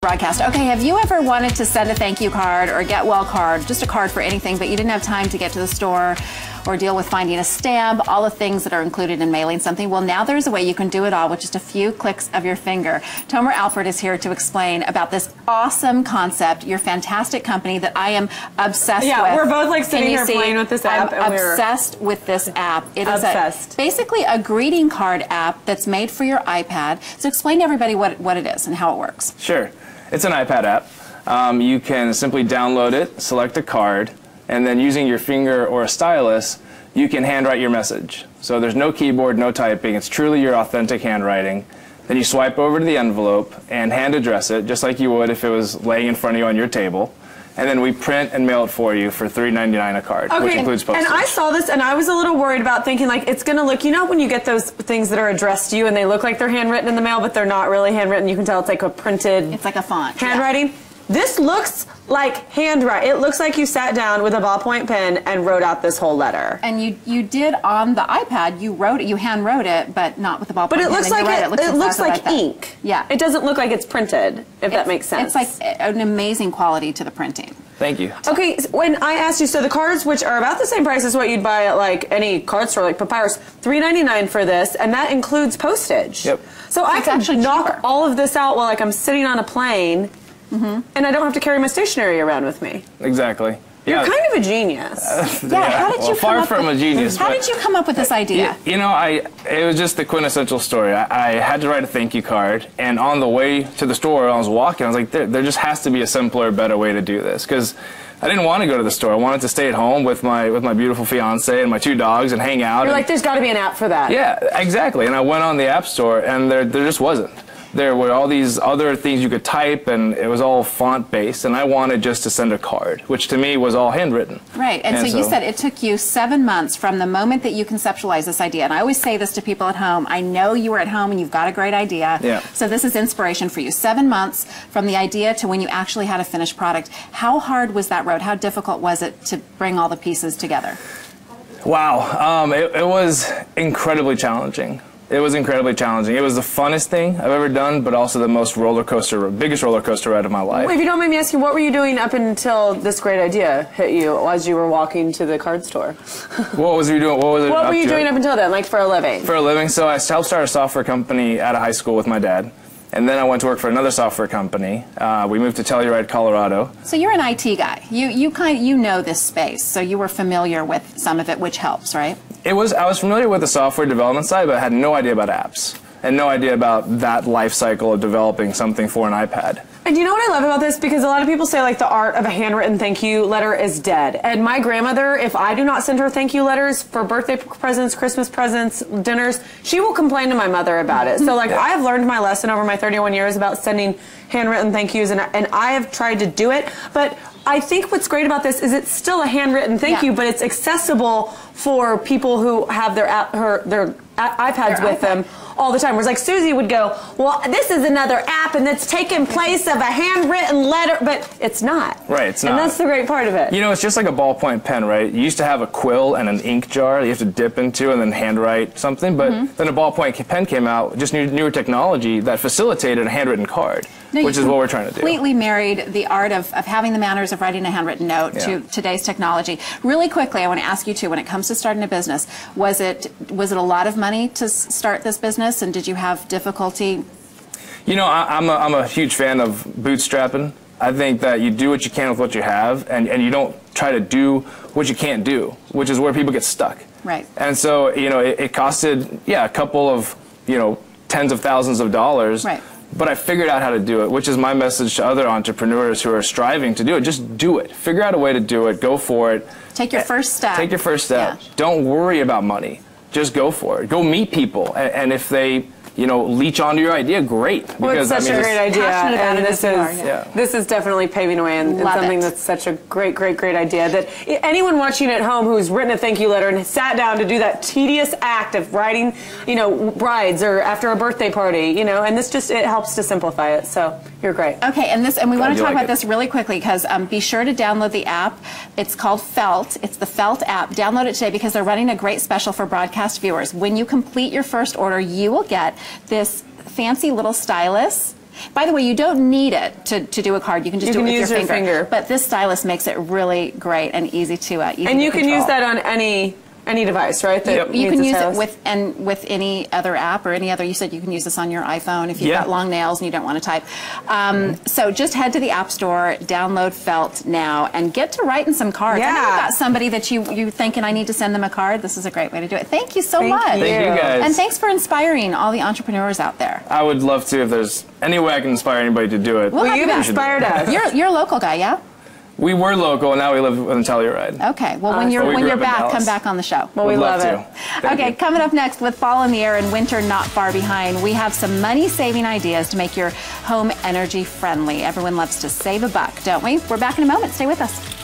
Broadcast. Okay, have you ever wanted to send a thank you card or get well card, just a card for anything, but you didn't have time to get to the store or deal with finding a stamp, all the things that are included in mailing something? Well, now there's a way you can do it all with just a few clicks of your finger. Tomer Alpert is here to explain about this awesome concept, your fantastic company that I am obsessed with. Yeah, we're both like sitting here playing with this app. I'm obsessed with this app. It is obsessed. Basically a greeting card app that's made for your iPad. So explain to everybody what it is and how it works. Sure. It's an iPad app. You can simply download it, select a card, and then using your finger or a stylus, you can handwrite your message. So there's no keyboard, no typing. It's truly your authentic handwriting. Then you swipe over to the envelope and hand address it, just like you would if it was laying in front of you on your table. And then we print and mail it for you for $3.99 a card, which includes postage. And I saw this, and I was a little worried about thinking, like, it's going to look, you know when you get those things that are addressed to you, and they look like they're handwritten in the mail, but they're not really handwritten. You can tell it's like a printed... It's like a font. Handwriting. Yeah. This looks like handwriting. It looks like you sat down with a ballpoint pen and wrote out this whole letter. And you did on the iPad. You wrote it. You hand wrote it, but not with the ballpoint pen. But it looks like it looks like ink. Yeah. It doesn't look like it's printed. If that makes sense. It's like an amazing quality to the printing. Thank you. Okay, when I asked you, so the cards, which are about the same price as what you'd buy at like any card store, like Papyrus, $3.99 for this, and that includes postage. Yep. So I can knock all of this out while like I'm sitting on a plane. And I don't have to carry my stationery around with me. Exactly. You're kind of a genius. How did you far from a genius. How did you come up with this idea? You know, it was just the quintessential story. I had to write a thank you card, and on the way to the store, I was walking, I was like, there just has to be a simpler, better way to do this, because I didn't want to go to the store. I wanted to stay at home with my beautiful fiance and my 2 dogs and hang out. You're like, there's got to be an app for that. Yeah, exactly. And I went on the App Store, and there just wasn't. There were all these other things you could type, and it was all font-based, and I wanted just to send a card, which to me was all handwritten. Right, and so you said it took you 7 months from the moment that you conceptualized this idea, and I always say this to people at home. I know you were at home and you've got a great idea, so this is inspiration for you. 7 months from the idea to when you actually had a finished product. How hard was that road? How difficult was it to bring all the pieces together? Wow, it was incredibly challenging. It was incredibly challenging. It was the funnest thing I've ever done, but also the most biggest roller coaster ride of my life. Well, if you don't mind me asking, what were you doing up until this great idea hit you as you were walking to the card store? What was you doing? What were you doing up until then, like for a living? For a living, so I helped start a software company out of high school with my dad. And then I went to work for another software company. We moved to Telluride, Colorado. So you're an IT guy. You know this space, so you were familiar with some of it, which helps, right? I was familiar with the software development side, but I had no idea about apps and no idea about that life cycle of developing something for an iPad. And you know what I love about this? Because a lot of people say like the art of a handwritten thank you letter is dead. And my grandmother, if I do not send her thank you letters for birthday presents, Christmas presents, dinners, she will complain to my mother about it. So like I have learned my lesson over my 31 years about sending handwritten thank yous, and I have tried to do it. But I think what's great about this is it's still a handwritten thank you, but it's accessible for people who have their iPads with them all the time. Whereas like Susie would go, well, this is another app and it's taking place of a handwritten letter, but it's not. Right, it's not. And that's the great part of it. You know, it's just like a ballpoint pen, right? You used to have a quill and an ink jar that you have to dip into and then handwrite something, but then a ballpoint pen came out, just newer technology that facilitated a handwritten card. No, which is what we're trying to do. Completely married the art of having the manners of writing a handwritten note to today's technology. Really quickly, I want to ask you too, when it comes to starting a business, was it a lot of money to start this business, and did you have difficulty? You know, I'm a huge fan of bootstrapping. I think that you do what you can with what you have, and you don't try to do what you can't do, which is where people get stuck. Right. And so, you know, it costed, a couple of, tens of thousands of dollars. Right. But I figured out how to do it, which is my message to other entrepreneurs who are striving to do it. Just do it. Figure out a way to do it. Go for it. Take your first step. Take your first step. Yeah. Don't worry about money. Just go for it. Go meet people. And if they, leech onto your idea, great. Well, it's such a great idea. And this is definitely paving the way and something that's such a great idea that anyone watching at home who's written a thank you letter and sat down to do that tedious act of writing, brides or after a birthday party, and this just, it helps to simplify it. So you're great. Okay, and we want to talk about this really quickly because be sure to download the app. It's called Felt. It's the Felt app. Download it today because they're running a great special for broadcast viewers. When you complete your first order, you will get this fancy little stylus By the way, you don't need it to do a card. You can just do it with your finger. But this stylus makes it really great and easy to and you can use that on any device, right? Yep. You can use it with any other app or any other. You said you can use this on your iPhone if you've got long nails and you don't want to type. So just head to the App Store, download Felt now, and get to writing some cards. I know you've got somebody that you thinking I need to send them a card. This is a great way to do it. Thank you so much. Thank you guys. And thanks for inspiring all the entrepreneurs out there. I would love to if there's any way I can inspire anybody to do it. Well, you've inspired us. You're a local guy, yeah? We were local, and now we live in Telluride. Okay. Well, when you're back, come back on the show. Well, we love it. Okay, coming up next with fall in the air and winter not far behind, we have some money-saving ideas to make your home energy friendly. Everyone loves to save a buck, don't we? We're back in a moment. Stay with us.